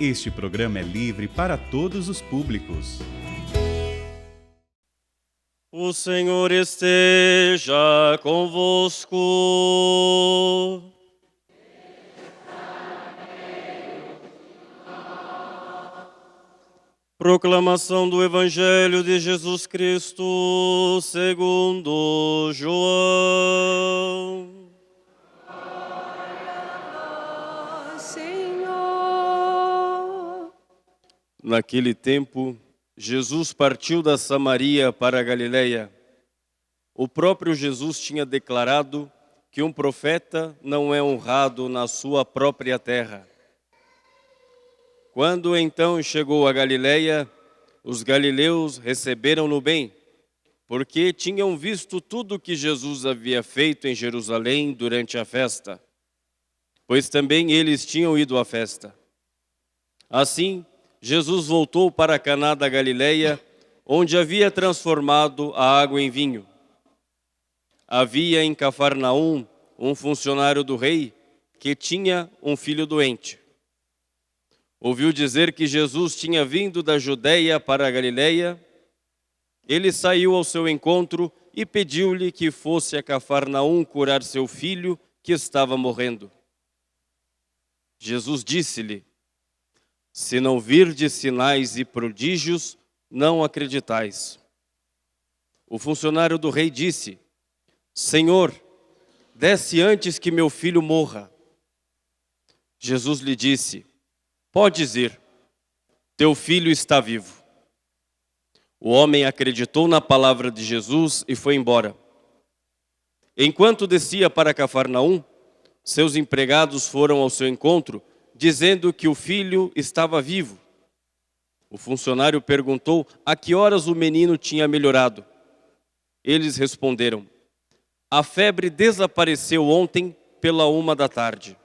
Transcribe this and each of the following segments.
Este programa é livre para todos os públicos. O Senhor esteja convosco. Proclamação do Evangelho de Jesus Cristo segundo João. Senhor. Naquele tempo, Jesus partiu da Samaria para a Galileia. O próprio Jesus tinha declarado que um profeta não é honrado na sua própria terra. Quando então chegou a Galileia, os galileus receberam-no bem, porque tinham visto tudo o que Jesus havia feito em Jerusalém durante a festa, pois também eles tinham ido à festa. Assim, Jesus voltou para Caná da Galileia, onde havia transformado a água em vinho. Havia em Cafarnaum um funcionário do rei que tinha um filho doente. Ouviu dizer que Jesus tinha vindo da Judeia para a Galileia. Ele saiu ao seu encontro e pediu-lhe que fosse a Cafarnaum curar seu filho, que estava morrendo. Jesus disse-lhe: se não virdes sinais e prodígios, não acreditais. O funcionário do rei disse: Senhor, desce antes que meu filho morra. Jesus lhe disse: podes ir, teu filho está vivo. O homem acreditou na palavra de Jesus e foi embora. Enquanto descia para Cafarnaum, seus empregados foram ao seu encontro, dizendo que o filho estava vivo. O funcionário perguntou a que horas o menino tinha melhorado. Eles responderam: a febre desapareceu ontem pela 1h.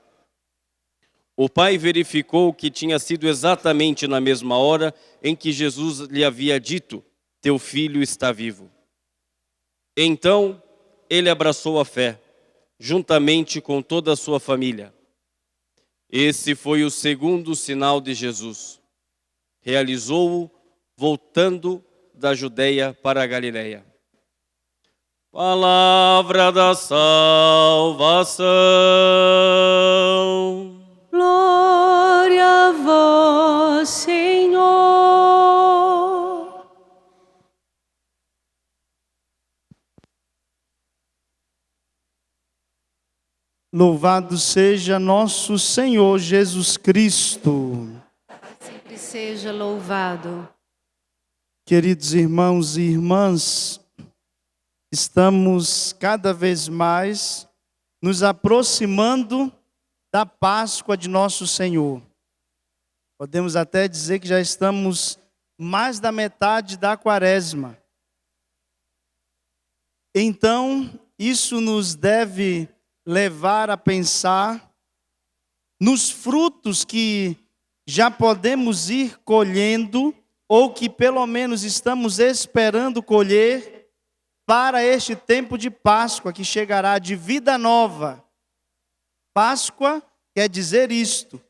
O pai verificou que tinha sido exatamente na mesma hora em que Jesus lhe havia dito: teu filho está vivo. Então, ele abraçou a fé, juntamente com toda a sua família. Esse foi o segundo sinal de Jesus. Realizou-o voltando da Judeia para a Galileia. Palavra da salvação. Glória a vós, Senhor. Louvado seja nosso Senhor Jesus Cristo. Sempre seja louvado. Queridos irmãos e irmãs, estamos cada vez mais nos aproximando da Páscoa de nosso Senhor. Podemos até dizer que já estamos mais da metade da Quaresma. Então, isso nos deve levar a pensar nos frutos que já podemos ir colhendo, ou que pelo menos estamos esperando colher, para este tempo de Páscoa, que chegará de vida nova. Páscoa quer dizer isto,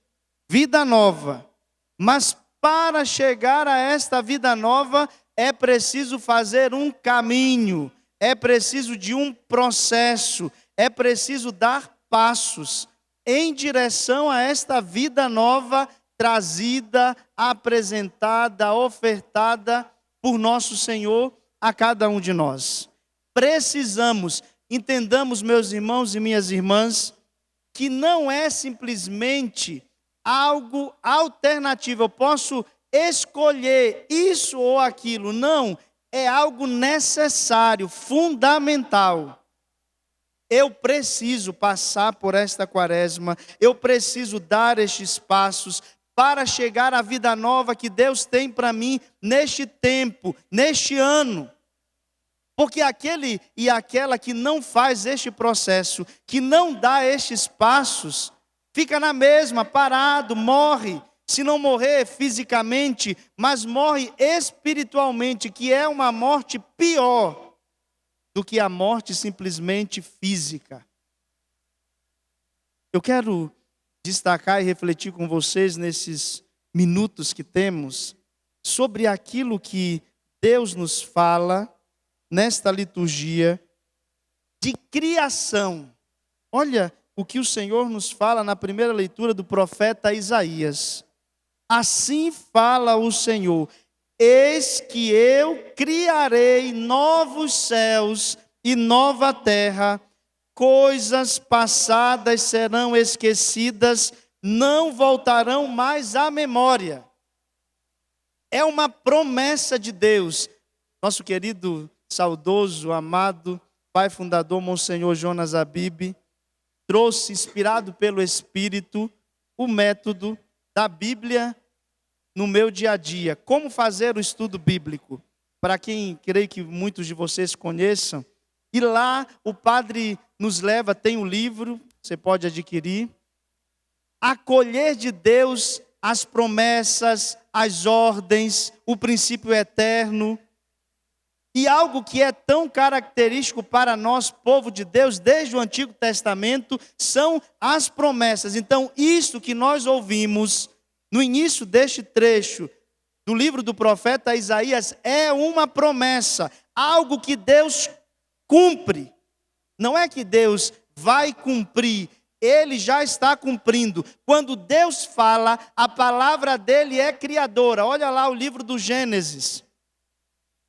vida nova. Mas para chegar a esta vida nova, é preciso fazer um caminho, é preciso de um processo, é preciso dar passos em direção a esta vida nova, trazida, apresentada, ofertada por nosso Senhor a cada um de nós. Precisamos, entendamos, meus irmãos e minhas irmãs, que não é simplesmente algo alternativo. Eu posso escolher isso ou aquilo. Não, é algo necessário, fundamental. Eu preciso passar por esta Quaresma, eu preciso dar estes passos para chegar à vida nova que Deus tem para mim neste tempo, neste ano. Porque aquele e aquela que não faz este processo, que não dá estes passos, fica na mesma, parado, morre. Se não morrer fisicamente, mas morre espiritualmente, que é uma morte pior do que a morte simplesmente física. Eu quero destacar e refletir com vocês nesses minutos que temos, sobre aquilo que Deus nos fala nesta liturgia de criação. Olha o que o Senhor nos fala na primeira leitura do profeta Isaías. Assim fala o Senhor: eis que eu criarei novos céus e nova terra, coisas passadas serão esquecidas, não voltarão mais à memória. É uma promessa de Deus. Nosso querido, saudoso, amado pai fundador, Monsenhor Jonas Abib, trouxe, inspirado pelo Espírito, o método da Bíblia no meu dia a dia. Como fazer o estudo bíblico? Para quem creio que muitos de vocês conheçam. E lá o padre nos leva, tem um livro, você pode adquirir. Acolher de Deus as promessas, as ordens, o princípio eterno. E algo que é tão característico para nós, povo de Deus, desde o Antigo Testamento, são as promessas. Então, isto que nós ouvimos no início deste trecho do livro do profeta Isaías é uma promessa, algo que Deus cumpre. Não é que Deus vai cumprir, Ele já está cumprindo. Quando Deus fala, a palavra dele é criadora. Olha lá o livro do Gênesis.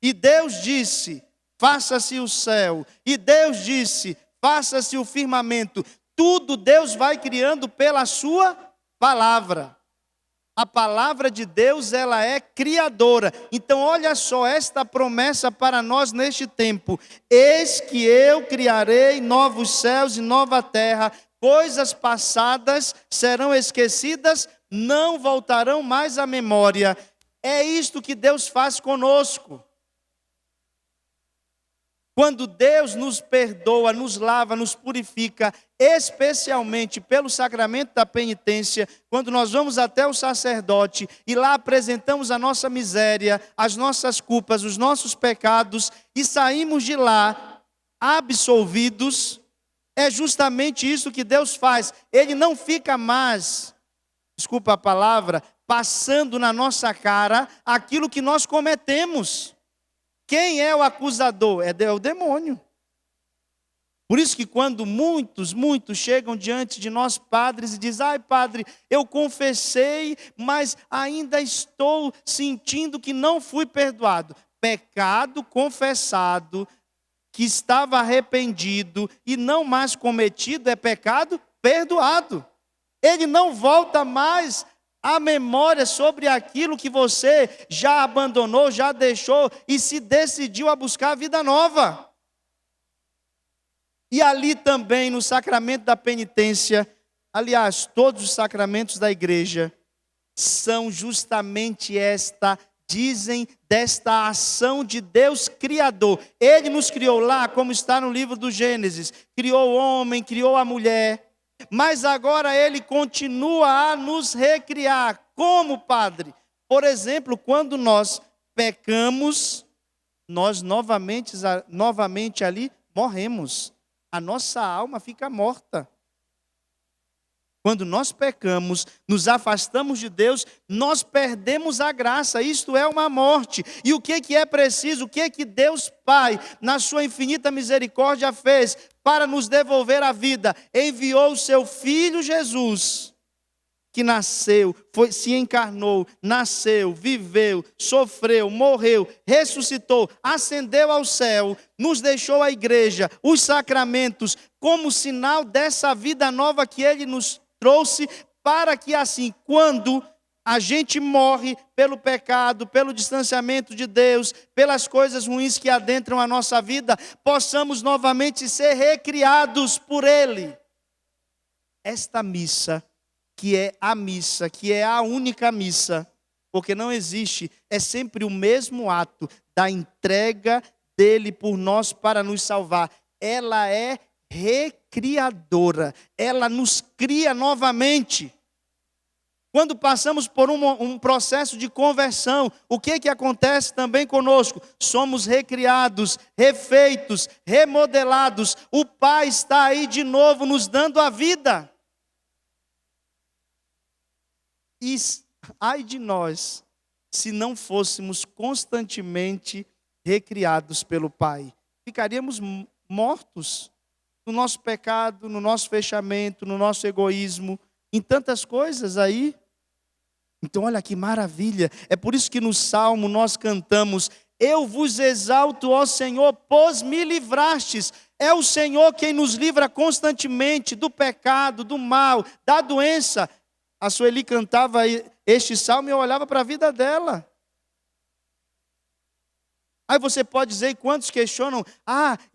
E Deus disse, faça-se o céu. E Deus disse, faça-se o firmamento. Tudo Deus vai criando pela sua palavra. A palavra de Deus, ela é criadora. Então, olha só esta promessa para nós neste tempo. Eis que eu criarei novos céus e nova terra. Coisas passadas serão esquecidas, não voltarão mais à memória. É isto que Deus faz conosco. Quando Deus nos perdoa, nos lava, nos purifica, especialmente pelo sacramento da penitência, quando nós vamos até o sacerdote e lá apresentamos a nossa miséria, as nossas culpas, os nossos pecados e saímos de lá absolvidos, é justamente isso que Deus faz. Ele não fica mais, desculpa a palavra, passando na nossa cara aquilo que nós cometemos. Quem é o acusador? É o demônio. Por isso que quando muitos chegam diante de nós padres e dizem, ai padre, eu confessei, mas ainda estou sentindo que não fui perdoado. Pecado confessado, que estava arrependido e não mais cometido, é pecado perdoado. Ele não volta mais a memória sobre aquilo que você já abandonou, já deixou e se decidiu a buscar a vida nova. E ali também no sacramento da penitência, aliás, todos os sacramentos da igreja são justamente dizem desta ação de Deus Criador. Ele nos criou lá, como está no livro do Gênesis, criou o homem, criou a mulher. Mas agora Ele continua a nos recriar. Como, Padre? Por exemplo, quando nós pecamos, nós novamente ali morremos. A nossa alma fica morta. Quando nós pecamos, nos afastamos de Deus, nós perdemos a graça. Isto é uma morte. E o que é preciso? O que Deus Pai, na sua infinita misericórdia, fez para nos devolver a vida? Enviou o seu Filho Jesus, que nasceu, se encarnou, nasceu, viveu, sofreu, morreu, ressuscitou, ascendeu ao céu, nos deixou a igreja, os sacramentos, como sinal dessa vida nova que Ele nos trouxe, para que assim, quando a gente morre pelo pecado, pelo distanciamento de Deus, pelas coisas ruins que adentram a nossa vida, possamos novamente ser recriados por Ele. Esta missa, que é a única missa, porque não existe, é sempre o mesmo ato da entrega dele por nós para nos salvar. Ela é recriadora, ela nos cria novamente. Quando passamos por um processo de conversão, o que acontece também conosco? Somos recriados, refeitos, remodelados. O Pai está aí de novo nos dando a vida. E ai de nós, se não fôssemos constantemente recriados pelo Pai. Ficaríamos mortos no nosso pecado, no nosso fechamento, no nosso egoísmo, em tantas coisas aí. Então olha que maravilha, é por isso que no Salmo nós cantamos: eu vos exalto, ó Senhor, pois me livrastes. É o Senhor quem nos livra constantemente do pecado, do mal, da doença. A Sueli cantava este salmo e eu olhava para a vida dela. Aí você pode dizer, e quantos questionam,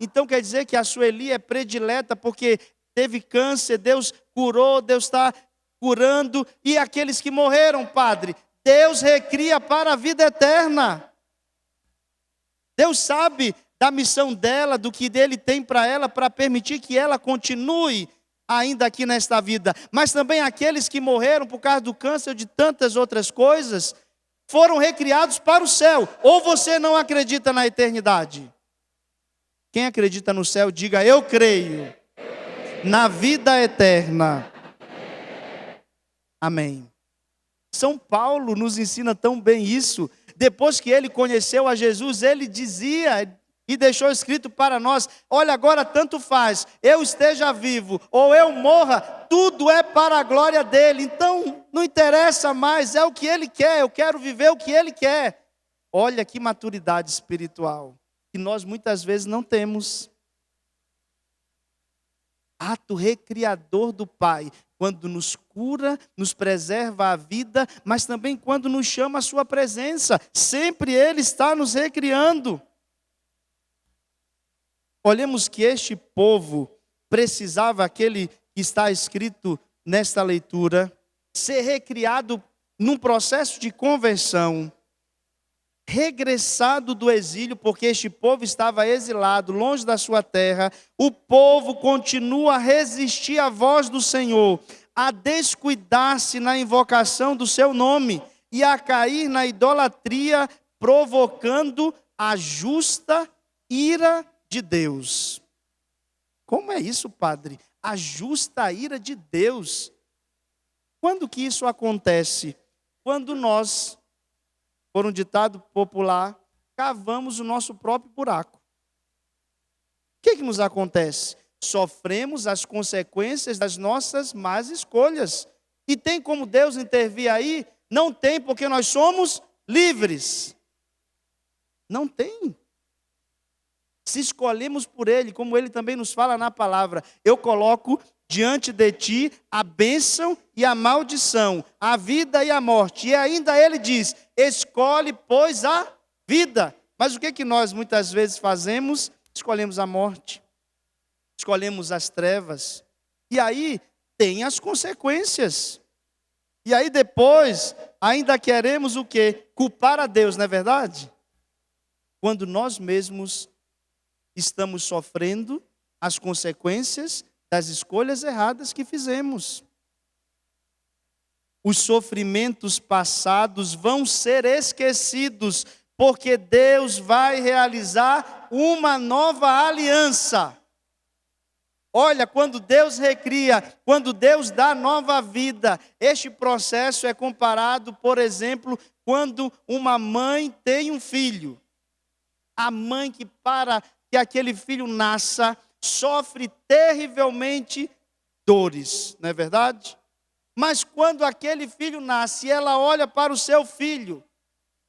então quer dizer que a Sueli é predileta porque teve câncer, Deus curou, Deus está curando. E aqueles que morreram, padre, Deus recria para a vida eterna. Deus sabe da missão dela, do que Ele tem para ela, para permitir que ela continue ainda aqui nesta vida. Mas também aqueles que morreram por causa do câncer ou de tantas outras coisas, foram recriados para o céu. Ou você não acredita na eternidade? Quem acredita no céu, diga: eu creio na vida eterna. Amém. São Paulo nos ensina tão bem isso. Depois que ele conheceu a Jesus, ele dizia e deixou escrito para nós: olha, agora tanto faz, eu esteja vivo ou eu morra, tudo é para a glória dele. Então não interessa mais, é o que ele quer, eu quero viver o que ele quer. Olha que maturidade espiritual que nós muitas vezes não temos. Ato recriador do Pai, quando nos cura, nos preserva a vida, mas também quando nos chama a sua presença. Sempre Ele está nos recriando. Olhemos que este povo precisava, aquele que está escrito nesta leitura, ser recriado num processo de conversão, regressado do exílio, porque este povo estava exilado, longe da sua terra. O povo continua a resistir à voz do Senhor, a descuidar-se na invocação do seu nome e a cair na idolatria, provocando a justa ira de Deus. Como é isso, padre? A justa ira de Deus. Quando que isso acontece? Quando nós, por um ditado popular, cavamos o nosso próprio buraco. O que nos acontece? Sofremos as consequências das nossas más escolhas. E tem como Deus intervir aí? Não tem, porque nós somos livres. Não tem. Se escolhemos por Ele, como Ele também nos fala na palavra: eu coloco diante de ti a bênção e a maldição, a vida e a morte. E ainda Ele diz: escolhe, pois, a vida. Mas o que nós muitas vezes fazemos? Escolhemos a morte, escolhemos as trevas. E aí tem as consequências. E aí depois ainda queremos o quê? Culpar a Deus, não é verdade? Quando nós mesmos estamos sofrendo as consequências das escolhas erradas que fizemos. Os sofrimentos passados vão ser esquecidos, porque Deus vai realizar uma nova aliança. Olha, quando Deus recria, quando Deus dá nova vida, este processo é comparado, por exemplo, quando uma mãe tem um filho. A mãe que para que aquele filho nasça, sofre terrivelmente dores, não é verdade? Mas quando aquele filho nasce, ela olha para o seu filho,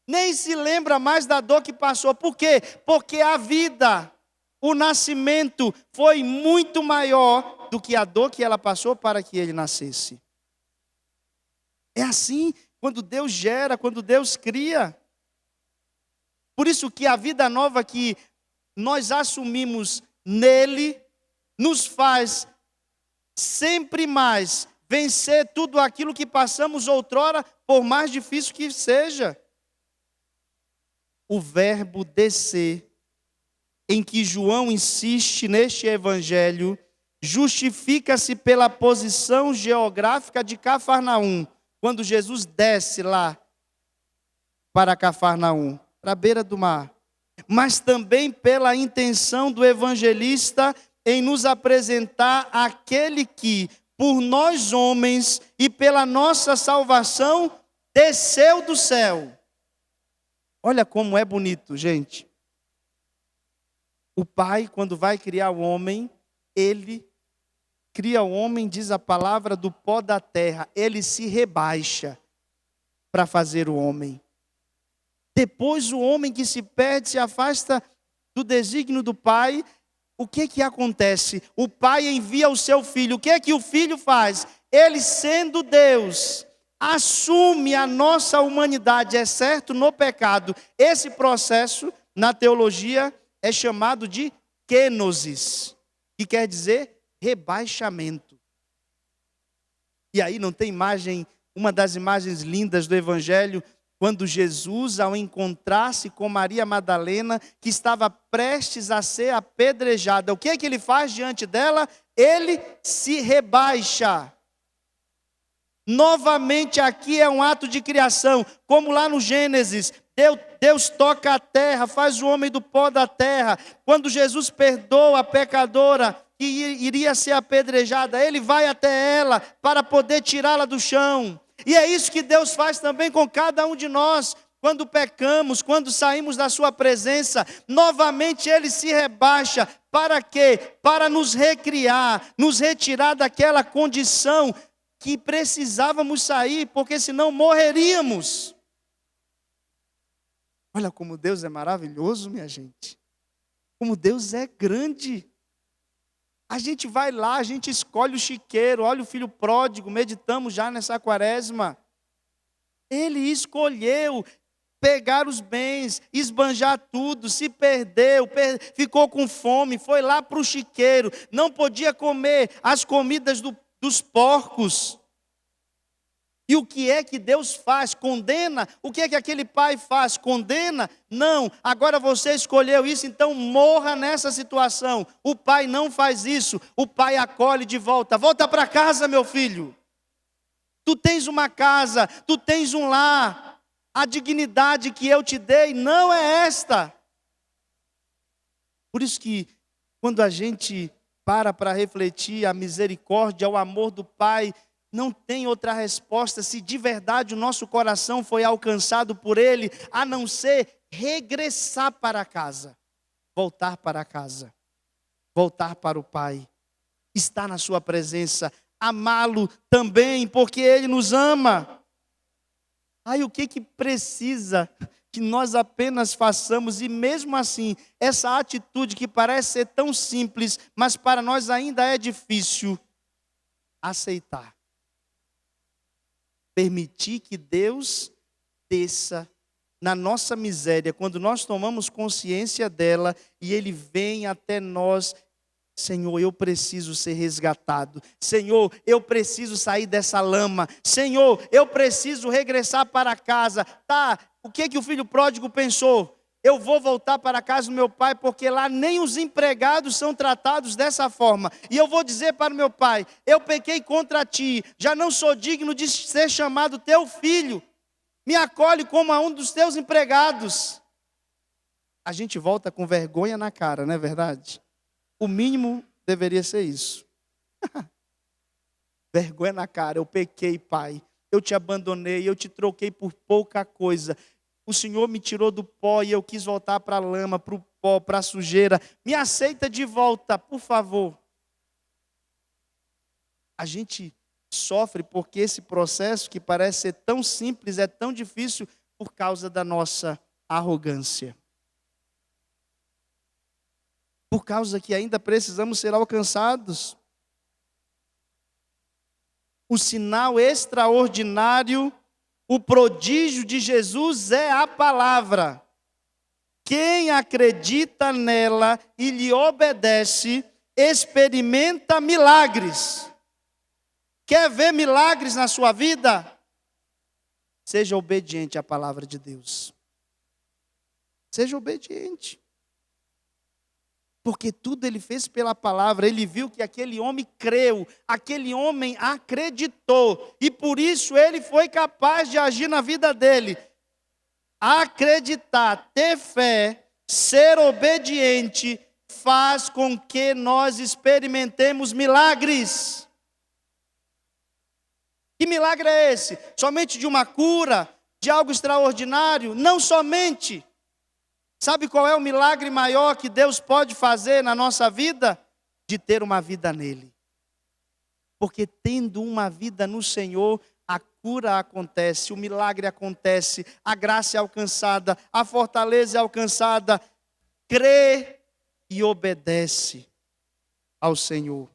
nem se lembra mais da dor que passou. Por quê? Porque a vida, o nascimento foi muito maior do que a dor que ela passou para que ele nascesse. É assim quando Deus gera, quando Deus cria. Por isso que a vida nova que nós assumimos nele, nos faz sempre mais vencer tudo aquilo que passamos outrora, por mais difícil que seja. O verbo descer, em que João insiste neste evangelho, justifica-se pela posição geográfica de Cafarnaum, quando Jesus desce lá para Cafarnaum, para a beira do mar. Mas também pela intenção do evangelista em nos apresentar aquele que, por nós homens e pela nossa salvação, desceu do céu. Olha como é bonito, gente. O Pai, quando vai criar o homem, ele cria o homem, diz a palavra, do pó da terra. Ele se rebaixa para fazer o homem. Depois o homem que se perde, se afasta do desígnio do Pai. O que acontece? O Pai envia o seu filho. O que o filho faz? Ele, sendo Deus, assume a nossa humanidade, exceto no pecado. Esse processo, na teologia, é chamado de kenosis, que quer dizer rebaixamento. E aí não tem imagem, uma das imagens lindas do Evangelho, quando Jesus, ao encontrar-se com Maria Madalena, que estava prestes a ser apedrejada, o que ele faz diante dela? Ele se rebaixa. Novamente aqui é um ato de criação, como lá no Gênesis, Deus toca a terra, faz o homem do pó da terra. Quando Jesus perdoa a pecadora que iria ser apedrejada, ele vai até ela para poder tirá-la do chão. E é isso que Deus faz também com cada um de nós. Quando pecamos, quando saímos da sua presença, novamente ele se rebaixa. Para quê? Para nos recriar, nos retirar daquela condição que precisávamos sair, porque senão morreríamos. Olha como Deus é maravilhoso, minha gente. Como Deus é grande. A gente vai lá, a gente escolhe o chiqueiro, olha o filho pródigo, meditamos já nessa quaresma. Ele escolheu pegar os bens, esbanjar tudo, se perdeu, ficou com fome, foi lá para o chiqueiro, não podia comer as comidas dos porcos. E o que é que Deus faz? Condena? O que é que aquele pai faz? Condena? Não, agora você escolheu isso, então morra nessa situação. O pai não faz isso, o pai acolhe de volta. Volta para casa, meu filho. Tu tens uma casa, tu tens um lar. A dignidade que eu te dei não é esta. Por isso que quando a gente para refletir a misericórdia, o amor do Pai, não tem outra resposta se de verdade o nosso coração foi alcançado por Ele, a não ser regressar para casa, voltar para casa, voltar para o Pai, estar na sua presença, amá-lo também, porque Ele nos ama. Aí o que precisa que nós apenas façamos, e mesmo assim, essa atitude que parece ser tão simples, mas para nós ainda é difícil, aceitar. Permitir que Deus desça na nossa miséria, quando nós tomamos consciência dela e Ele vem até nós. Senhor, eu preciso ser resgatado. Senhor, eu preciso sair dessa lama. Senhor, eu preciso regressar para casa. Tá, o que o filho pródigo pensou? Eu vou voltar para a casa do meu pai, porque lá nem os empregados são tratados dessa forma. E eu vou dizer para o meu pai, eu pequei contra ti, já não sou digno de ser chamado teu filho. Me acolhe como a um dos teus empregados. A gente volta com vergonha na cara, não é verdade? O mínimo deveria ser isso. Vergonha na cara, eu pequei, pai. Eu te abandonei, eu te troquei por pouca coisa. O Senhor me tirou do pó e eu quis voltar para a lama, para o pó, para a sujeira. Me aceita de volta, por favor. A gente sofre porque esse processo que parece ser tão simples, é tão difícil por causa da nossa arrogância. Por causa que ainda precisamos ser alcançados. O sinal extraordinário, o prodígio de Jesus é a palavra. Quem acredita nela e lhe obedece, experimenta milagres. Quer ver milagres na sua vida? Seja obediente à palavra de Deus. Seja obediente. Porque tudo ele fez pela palavra, ele viu que aquele homem creu, aquele homem acreditou, e por isso ele foi capaz de agir na vida dele. Acreditar, ter fé, ser obediente, faz com que nós experimentemos milagres. Que milagre é esse? Somente de uma cura, de algo extraordinário? Não somente. Sabe qual é o milagre maior que Deus pode fazer na nossa vida? De ter uma vida nele. Porque tendo uma vida no Senhor, a cura acontece, o milagre acontece, a graça é alcançada, a fortaleza é alcançada. Crê e obedece ao Senhor.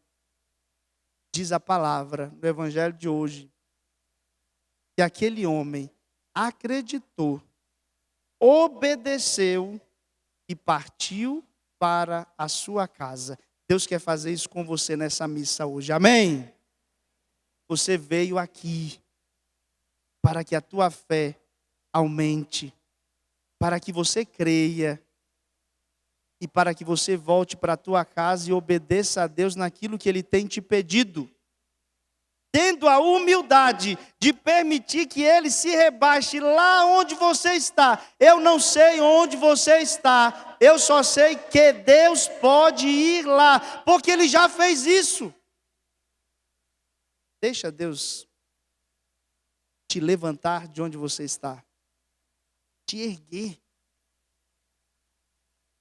Diz a palavra no evangelho de hoje, que aquele homem acreditou, obedeceu e partiu para a sua casa. Deus quer fazer isso com você nessa missa hoje, amém? Você veio aqui para que a tua fé aumente, para que você creia e para que você volte para a tua casa e obedeça a Deus naquilo que Ele tem te pedido. Tendo a humildade de permitir que Ele se rebaixe lá onde você está. Eu não sei onde você está, eu só sei que Deus pode ir lá, porque Ele já fez isso. Deixa Deus te levantar de onde você está, te erguer.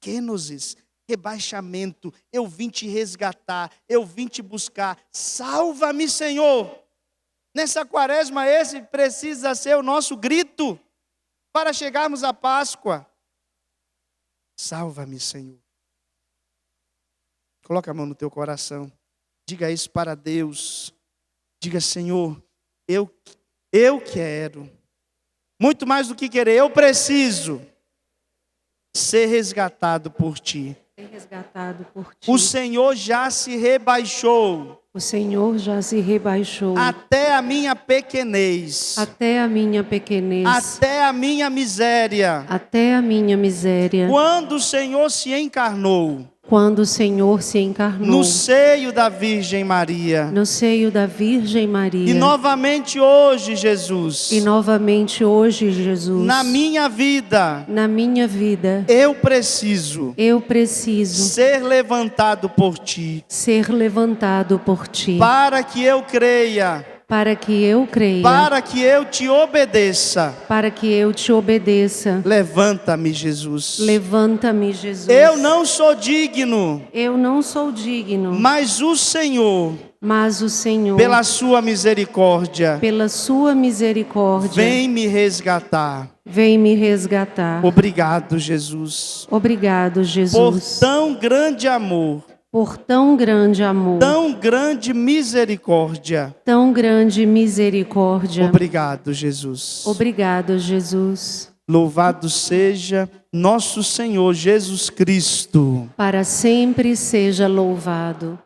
Kenosis, rebaixamento, eu vim te resgatar, eu vim te buscar, salva-me, Senhor. Nessa quaresma esse precisa ser o nosso grito, para chegarmos à Páscoa. Salva-me, Senhor. Coloca a mão no teu coração, diga isso para Deus, diga: Senhor, eu quero, muito mais do que querer, eu preciso ser resgatado por Ti. Resgatado por Ti. O Senhor já se rebaixou. O Senhor já se rebaixou. Até a minha pequenez. Até a minha pequenez. Até a minha miséria. Até a minha miséria. Quando o Senhor se encarnou. Quando o Senhor se encarnou. No seio da Virgem Maria. No seio da Virgem Maria. E novamente hoje, Jesus. E novamente hoje, Jesus. Na minha vida. Na minha vida. Eu preciso. Ser levantado por Ti. Ser levantado por Ti. Para que eu creia. Para que eu creia. Para que eu te obedeça. Para que eu te obedeça. Levanta-me, Jesus. Levanta-me, Jesus. Eu não sou digno. Eu não sou digno. Mas o Senhor, pela sua misericórdia, vem me resgatar. Vem me resgatar. Obrigado, Jesus. Obrigado, Jesus. Por tão grande amor. Por tão grande amor. Tão grande misericórdia. Tão grande misericórdia. Obrigado, Jesus. Obrigado, Jesus. Louvado seja nosso Senhor Jesus Cristo. Para sempre seja louvado.